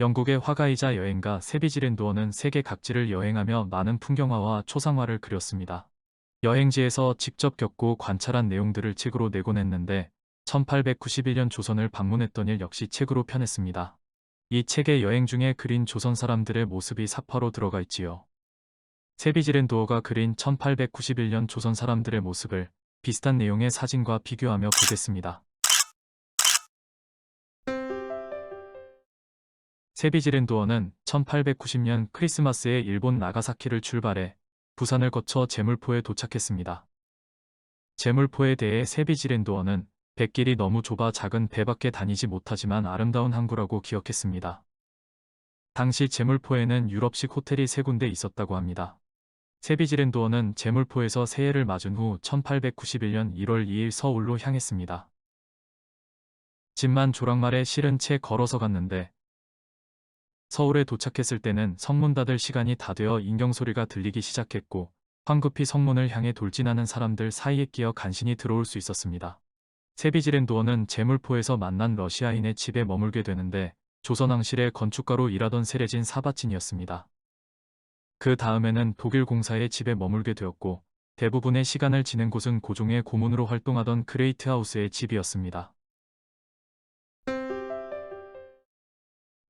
영국의 화가이자 여행가 세비지렌도어는 세계 각지를 여행하며 많은 풍경화와 초상화를 그렸습니다. 여행지에서 직접 겪고 관찰한 내용들을 책으로 내곤 했는데 1891년 조선을 방문했던 일 역시 책으로 펴냈습니다. 이 책의 여행 중에 그린 조선 사람들의 모습이 사파로 들어가 있지요. 세비지렌도어가 그린 1891년 조선 사람들의 모습을 비슷한 내용의 사진과 비교하며 보겠습니다. 세비지렌도어는 1890년 크리스마스에 일본 나가사키를 출발해 부산을 거쳐 제물포에 도착했습니다. 제물포에 대해 세비지렌도어는 뱃길이 너무 좁아 작은 배밖에 다니지 못하지만 아름다운 항구라고 기억했습니다. 당시 제물포에는 유럽식 호텔이 3군데 있었다고 합니다. 세비지렌도어는 제물포에서 새해를 맞은 후 1891년 1월 2일 서울로 향했습니다. 집만 조랑말에 실은 채 걸어서 갔는데 서울에 도착했을 때는 성문 닫을 시간이 다 되어 인경소리가 들리기 시작했고 황급히 성문을 향해 돌진하는 사람들 사이에 끼어 간신히 들어올 수 있었습니다. 세비지렌도어는 제물포에서 만난 러시아인의 집에 머물게 되는데 조선왕실의 건축가로 일하던 세례진 사바친이었습니다. 그 다음에는 독일 공사의 집에 머물게 되었고 대부분의 시간을 지낸 곳은 고종의 고문으로 활동하던 그레이트하우스의 집이었습니다.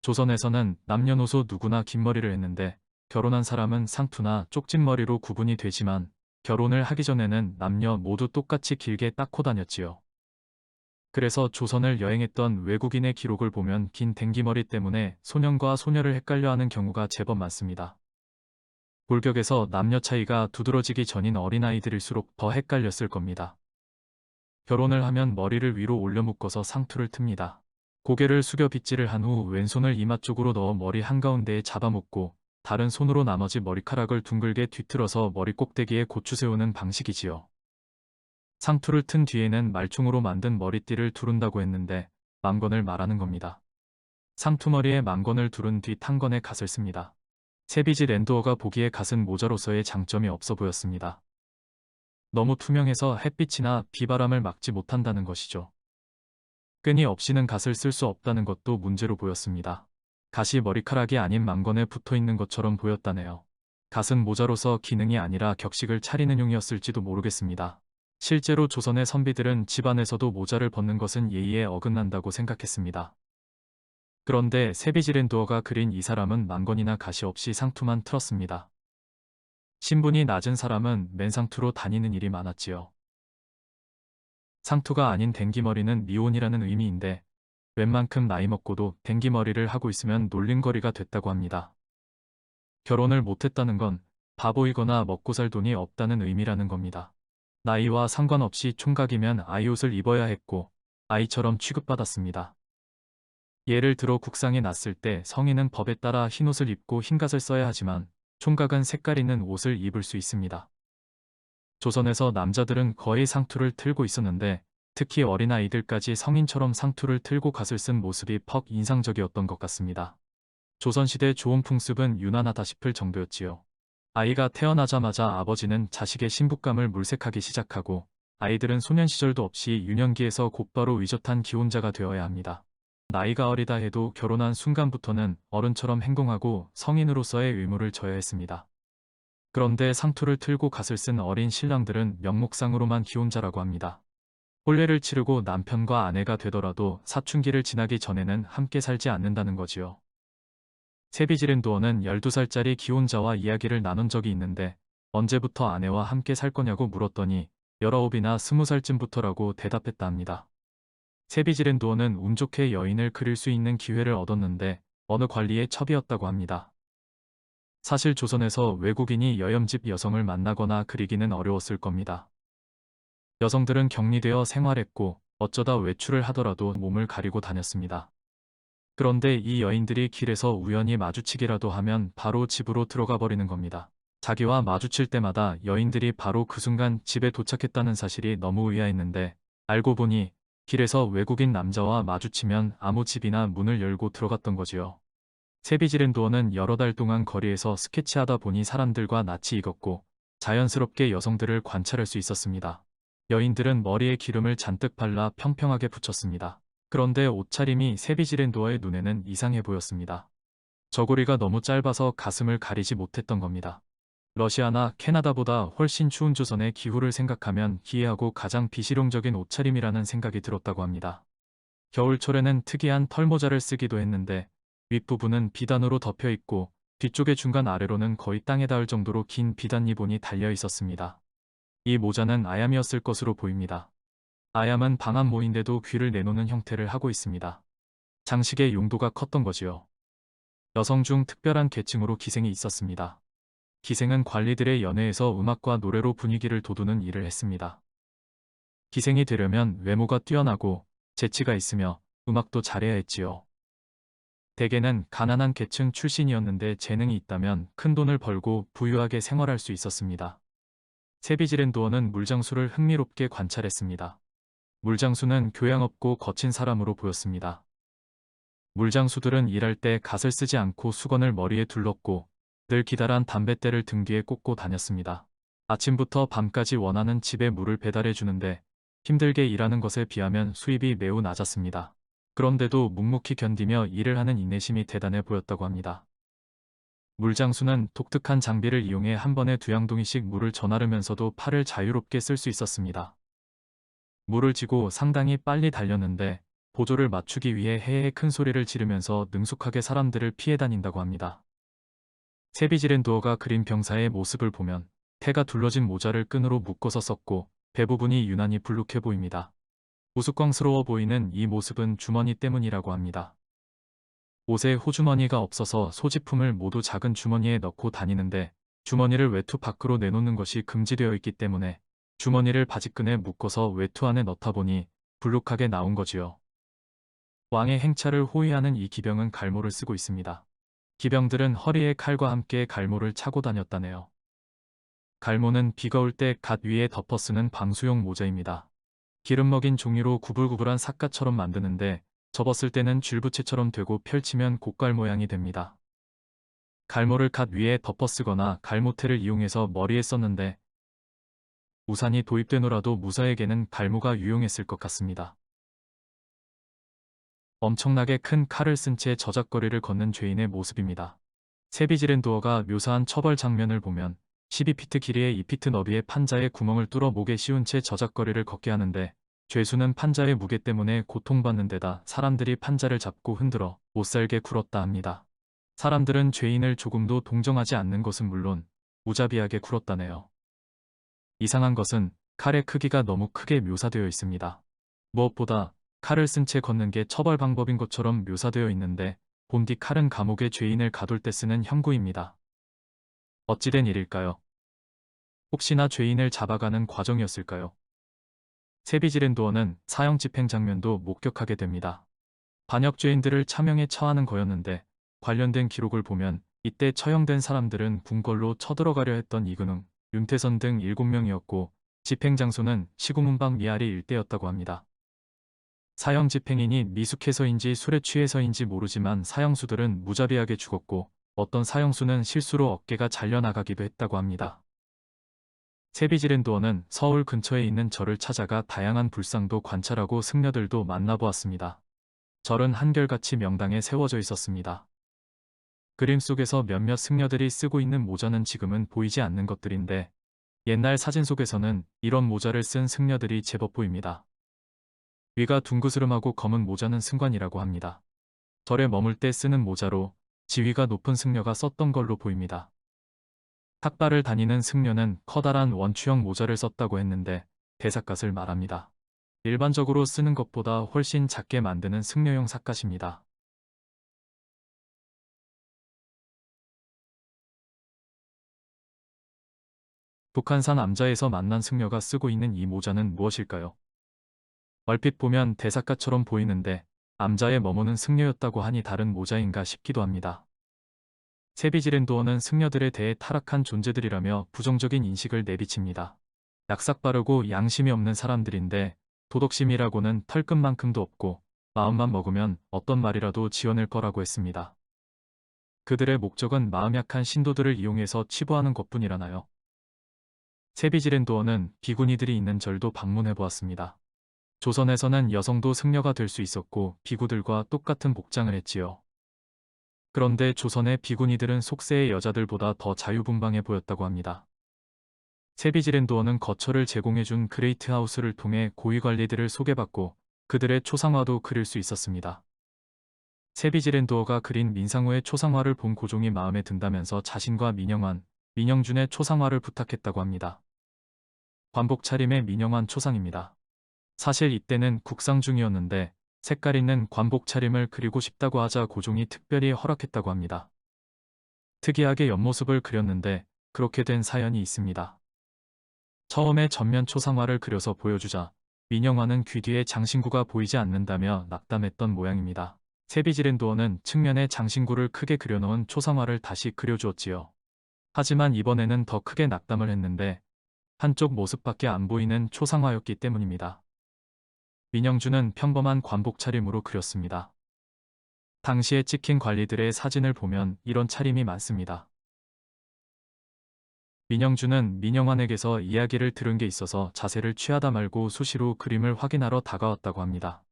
조선에서는 남녀노소 누구나 긴 머리를 했는데 결혼한 사람은 상투나 쪽진 머리로 구분이 되지만 결혼을 하기 전에는 남녀 모두 똑같이 길게 닦고 다녔지요. 그래서 조선을 여행했던 외국인의 기록을 보면 긴 댕기머리 때문에 소년과 소녀를 헷갈려하는 경우가 제법 많습니다. 골격에서 남녀 차이가 두드러지기 전인 어린아이들일수록 더 헷갈렸을 겁니다. 결혼을 하면 머리를 위로 올려 묶어서 상투를 틉니다. 고개를 숙여 빗질을 한 후 왼손을 이마 쪽으로 넣어 머리 한가운데에 잡아먹고 다른 손으로 나머지 머리카락을 둥글게 뒤틀어서 머리 꼭대기에 고추 세우는 방식이지요. 상투를 튼 뒤에는 말총으로 만든 머리띠를 두른다고 했는데 망건을 말하는 겁니다. 상투머리에 망건을 두른 뒤 탄건에 갓을 씁니다. 세비지렌도어가 보기에 갓은 모자로서의 장점이 없어 보였습니다. 너무 투명해서 햇빛이나 비바람을 막지 못한다는 것이죠. 끈이 없이는 갓을 쓸 수 없다는 것도 문제로 보였습니다. 갓이 머리카락이 아닌 망건에 붙어있는 것처럼 보였다네요. 갓은 모자로서 기능이 아니라 격식을 차리는 용이었을지도 모르겠습니다. 실제로 조선의 선비들은 집안에서도 모자를 벗는 것은 예의에 어긋난다고 생각했습니다. 그런데 세비지렌도어가 그린 이 사람은 망건이나 갓이 없이 상투만 틀었습니다. 신분이 낮은 사람은 맨상투로 다니는 일이 많았지요. 상투가 아닌 댕기머리는 미혼이라는 의미인데 웬만큼 나이 먹고도 댕기머리를 하고 있으면 놀림거리가 됐다고 합니다. 결혼을 못했다는 건 바보이거나 먹고 살 돈이 없다는 의미라는 겁니다. 나이와 상관없이 총각이면 아이 옷을 입어야 했고 아이처럼 취급받았습니다. 예를 들어 국상이 났을 때 성인은 법에 따라 흰옷을 입고 흰갓을 써야 하지만 총각은 색깔 있는 옷을 입을 수 있습니다. 조선에서 남자들은 거의 상투를 틀고 있었는데 특히 어린아이들까지 성인처럼 상투를 틀고 갓을 쓴 모습이 퍽 인상적이었던 것 같습니다. 조선시대 좋은 풍습은 유난하다 싶을 정도였지요. 아이가 태어나자마자 아버지는 자식의 신부감을 물색하기 시작하고 아이들은 소년 시절도 없이 유년기에서 곧바로 위젓한 기혼자가 되어야 합니다. 나이가 어리다 해도 결혼한 순간부터는 어른처럼 행동하고 성인으로서의 의무를 져야 했습니다. 그런데 상투를 틀고 갓을 쓴 어린 신랑들은 명목상으로만 기혼자라고 합니다. 혼례를 치르고 남편과 아내가 되더라도 사춘기를 지나기 전에는 함께 살지 않는다는 거지요. 세비지렌도어는 12살짜리 기혼자와 이야기를 나눈 적이 있는데 언제부터 아내와 함께 살 거냐고 물었더니 19이나 20살쯤부터라고 대답했다 합니다. 세비지렌도어는 운 좋게 여인을 그릴 수 있는 기회를 얻었는데 어느 관리의 첩이었다고 합니다. 사실 조선에서 외국인이 여염집 여성을 만나거나 그리기는 어려웠을 겁니다. 여성들은 격리되어 생활했고 어쩌다 외출을 하더라도 몸을 가리고 다녔습니다. 그런데 이 여인들이 길에서 우연히 마주치기라도 하면 바로 집으로 들어가 버리는 겁니다. 자기와 마주칠 때마다 여인들이 바로 그 순간 집에 도착했다는 사실이 너무 의아했는데 알고 보니 길에서 외국인 남자와 마주치면 아무 집이나 문을 열고 들어갔던 거지요. 세비지렌도어는 여러 달 동안 거리에서 스케치하다 보니 사람들과 낯이 익었고 자연스럽게 여성들을 관찰할 수 있었습니다. 여인들은 머리에 기름을 잔뜩 발라 평평하게 붙였습니다. 그런데 옷차림이 세비지렌도어의 눈에는 이상해 보였습니다. 저고리가 너무 짧아서 가슴을 가리지 못했던 겁니다. 러시아나 캐나다보다 훨씬 추운 조선의 기후를 생각하면 기이하고 가장 비실용적인 옷차림이라는 생각이 들었다고 합니다. 겨울철에는 특이한 털모자를 쓰기도 했는데 윗부분은 비단으로 덮여 있고 뒤쪽의 중간 아래로는 거의 땅에 닿을 정도로 긴 비단 리본이 달려 있었습니다. 이 모자는 아얌이었을 것으로 보입니다. 아얌은 방한 모인데도 귀를 내놓는 형태를 하고 있습니다. 장식의 용도가 컸던 거지요. 여성 중 특별한 계층으로 기생이 있었습니다. 기생은 관리들의 연회에서 음악과 노래로 분위기를 돋우는 일을 했습니다. 기생이 되려면 외모가 뛰어나고 재치가 있으며 음악도 잘해야 했지요. 대개는 가난한 계층 출신이었는데 재능이 있다면 큰 돈을 벌고 부유하게 생활할 수 있었습니다. 세비지렌도어는 물장수를 흥미롭게 관찰했습니다. 물장수는 교양 없고 거친 사람으로 보였습니다. 물장수들은 일할 때 갓을 쓰지 않고 수건을 머리에 둘렀고 늘 기다란 담뱃대를 등 뒤에 꽂고 다녔습니다. 아침부터 밤까지 원하는 집에 물을 배달해 주는데 힘들게 일하는 것에 비하면 수입이 매우 낮았습니다. 그런데도 묵묵히 견디며 일을 하는 인내심이 대단해 보였다고 합니다. 물장수는 독특한 장비를 이용해 한 번에 2양동이씩 물을 전하르면서도 팔을 자유롭게 쓸 수 있었습니다. 물을 지고 상당히 빨리 달렸는데 보조를 맞추기 위해 헤헤 큰 소리를 지르면서 능숙하게 사람들을 피해 다닌다고 합니다. 세비지렌도어가 그린 병사의 모습을 보면 태가 둘러진 모자를 끈으로 묶어서 썼고 배 부분이 유난히 불룩해 보입니다. 우스꽝스러워 보이는 이 모습은 주머니 때문이라고 합니다. 옷에 호주머니가 없어서 소지품을 모두 작은 주머니에 넣고 다니는데 주머니를 외투 밖으로 내놓는 것이 금지되어 있기 때문에 주머니를 바지끈에 묶어서 외투 안에 넣다 보니 불룩하게 나온 거지요. 왕의 행차를 호위하는 이 기병은 갈모를 쓰고 있습니다. 기병들은 허리에 칼과 함께 갈모를 차고 다녔다네요. 갈모는 비가 올 때 갓 위에 덮어 쓰는 방수용 모자입니다. 기름 먹인 종이로 구불구불한 삿갓처럼 만드는데 접었을 때는 쥘부채처럼 되고 펼치면 곡갈 모양이 됩니다. 갈모를 갓 위에 덮어 쓰거나 갈모테를 이용해서 머리에 썼는데 우산이 도입되노라도 무사에게는 갈모가 유용했을 것 같습니다. 엄청나게 큰 칼을 쓴 채 저작거리를 걷는 죄인의 모습입니다. 세비지렌도어가 묘사한 처벌 장면을 보면 12피트 길이의 2피트 너비의 판자에 구멍을 뚫어 목에 씌운 채 저작거리를 걷게 하는데 죄수는 판자의 무게 때문에 고통받는 데다 사람들이 판자를 잡고 흔들어 못살게 굴었다 합니다. 사람들은 죄인을 조금도 동정하지 않는 것은 물론 무자비하게 굴었다네요. 이상한 것은 칼의 크기가 너무 크게 묘사되어 있습니다. 무엇보다 칼을 쓴 채 걷는 게 처벌 방법인 것처럼 묘사되어 있는데 본디 칼은 감옥에 죄인을 가둘 때 쓰는 형구입니다. 어찌된 일일까요? 혹시나 죄인을 잡아가는 과정이었을까요? 세비지렌도어는 사형 집행 장면도 목격하게 됩니다. 반역죄인들을 차명에 처하는 거였는데 관련된 기록을 보면 이때 처형된 사람들은 궁궐로 쳐들어가려 했던 이근웅, 윤태선 등 7명이었고 집행 장소는 시구문방 미아리 일대였다고 합니다. 사형 집행인이 미숙해서인지 술에 취해서인지 모르지만 사형수들은 무자비하게 죽었고 어떤 사형수는 실수로 어깨가 잘려나가기도 했다고 합니다. 세비지렌도어는 서울 근처에 있는 절을 찾아가 다양한 불상도 관찰하고 승려들도 만나보았습니다. 절은 한결같이 명당에 세워져 있었습니다. 그림 속에서 몇몇 승려들이 쓰고 있는 모자는 지금은 보이지 않는 것들인데 옛날 사진 속에서는 이런 모자를 쓴 승려들이 제법 보입니다. 위가 둥그스름하고 검은 모자는 승관이라고 합니다. 절에 머물 때 쓰는 모자로 지위가 높은 승려가 썼던 걸로 보입니다. 탁발을 다니는 승려는 커다란 원추형 모자를 썼다고 했는데 대삿갓을 말합니다. 일반적으로 쓰는 것보다 훨씬 작게 만드는 승려용 삿갓입니다. 북한산 암자에서 만난 승려가 쓰고 있는 이 모자는 무엇일까요? 얼핏 보면 대삿갓처럼 보이는데 암자에 머무는 승려였다고 하니 다른 모자인가 싶기도 합니다. 세비지렌도어는 승려들에 대해 타락한 존재들이라며 부정적인 인식을 내비칩니다. 약삭빠르고 양심이 없는 사람들인데 도덕심이라고는 털끝만큼도 없고 마음만 먹으면 어떤 말이라도 지어낼 거라고 했습니다. 그들의 목적은 마음 약한 신도들을 이용해서 치부하는 것뿐이라나요? 세비지렌도어는 비구니들이 있는 절도 방문해 보았습니다. 조선에서는 여성도 승려가 될 수 있었고 비구들과 똑같은 복장을 했지요. 그런데 조선의 비구니들은 속세의 여자들보다 더 자유분방해 보였다고 합니다. 세비지렌도어는 거처를 제공해준 그레이트 하우스를 통해 고위 관리들을 소개받고 그들의 초상화도 그릴 수 있었습니다. 세비지렌도어가 그린 민상우의 초상화를 본 고종이 마음에 든다면서 자신과 민영환, 민영준의 초상화를 부탁했다고 합니다. 관복 차림의 민영환 초상입니다. 사실 이때는 국상 중이었는데 색깔 있는 관복 차림을 그리고 싶다고 하자 고종이 특별히 허락했다고 합니다. 특이하게 옆모습을 그렸는데 그렇게 된 사연이 있습니다. 처음에 전면 초상화를 그려서 보여주자 민영환은 귀 뒤에 장신구가 보이지 않는다며 낙담했던 모양입니다. 세비지렌도어는 측면에 장신구를 크게 그려놓은 초상화를 다시 그려주었지요. 하지만 이번에는 더 크게 낙담을 했는데 한쪽 모습밖에 안 보이는 초상화였기 때문입니다. 민영준은 평범한 관복 차림으로 그렸습니다. 당시에 찍힌 관리들의 사진을 보면 이런 차림이 많습니다. 민영준은 민영환에게서 이야기를 들은 게 있어서 자세를 취하다 말고 수시로 그림을 확인하러 다가왔다고 합니다.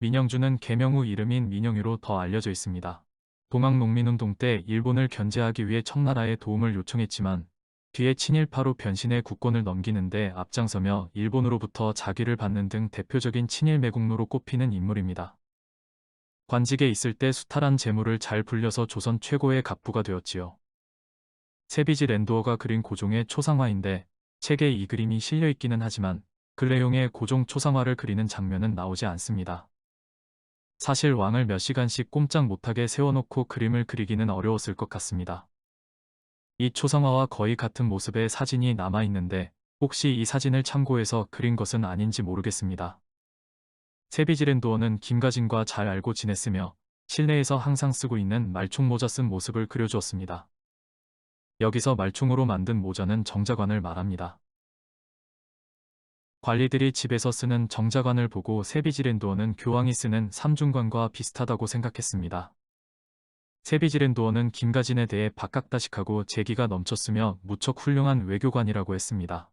민영준은 계명 후 이름인 민영유로 더 알려져 있습니다. 동학농민운동 때 일본을 견제하기 위해 청나라의 도움을 요청했지만 뒤에 친일파로 변신해 국권을 넘기는데 앞장서며 일본으로부터 자귀를 받는 등 대표적인 친일 매국노로 꼽히는 인물입니다. 관직에 있을 때 수탈한 재물을 잘 불려서 조선 최고의 갑부가 되었지요. 세비지렌도어가 그린 고종의 초상화인데 책에 이 그림이 실려 있기는 하지만 근래용의 고종 초상화를 그리는 장면은 나오지 않습니다. 사실 왕을 몇 시간씩 꼼짝 못하게 세워놓고 그림을 그리기는 어려웠을 것 같습니다. 이 초상화와 거의 같은 모습의 사진이 남아있는데 혹시 이 사진을 참고해서 그린 것은 아닌지 모르겠습니다. 세비지렌도어는 김가진과 잘 알고 지냈으며 실내에서 항상 쓰고 있는 말총 모자 쓴 모습을 그려주었습니다. 여기서 말총으로 만든 모자는 정자관을 말합니다. 관리들이 집에서 쓰는 정자관을 보고 세비지렌도어는 교황이 쓰는 삼중관과 비슷하다고 생각했습니다. 세비지렌도어는 김가진에 대해 박학다식하고 재기가 넘쳤으며 무척 훌륭한 외교관이라고 했습니다.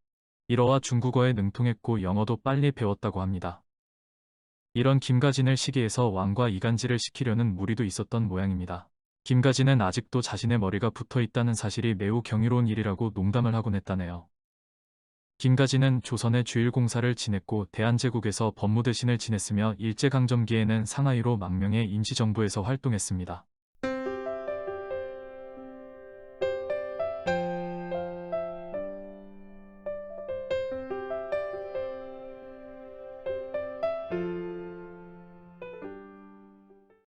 일어와 중국어에 능통했고 영어도 빨리 배웠다고 합니다. 이런 김가진을 시기해서 왕과 이간질을 시키려는 무리도 있었던 모양입니다. 김가진은 아직도 자신의 머리가 붙어 있다는 사실이 매우 경이로운 일이라고 농담을 하곤 했다네요. 김가진은 조선의 주일공사를 지냈고 대한제국에서 법무대신을 지냈으며 일제강점기에는 상하이로 망명해 임시정부에서 활동했습니다.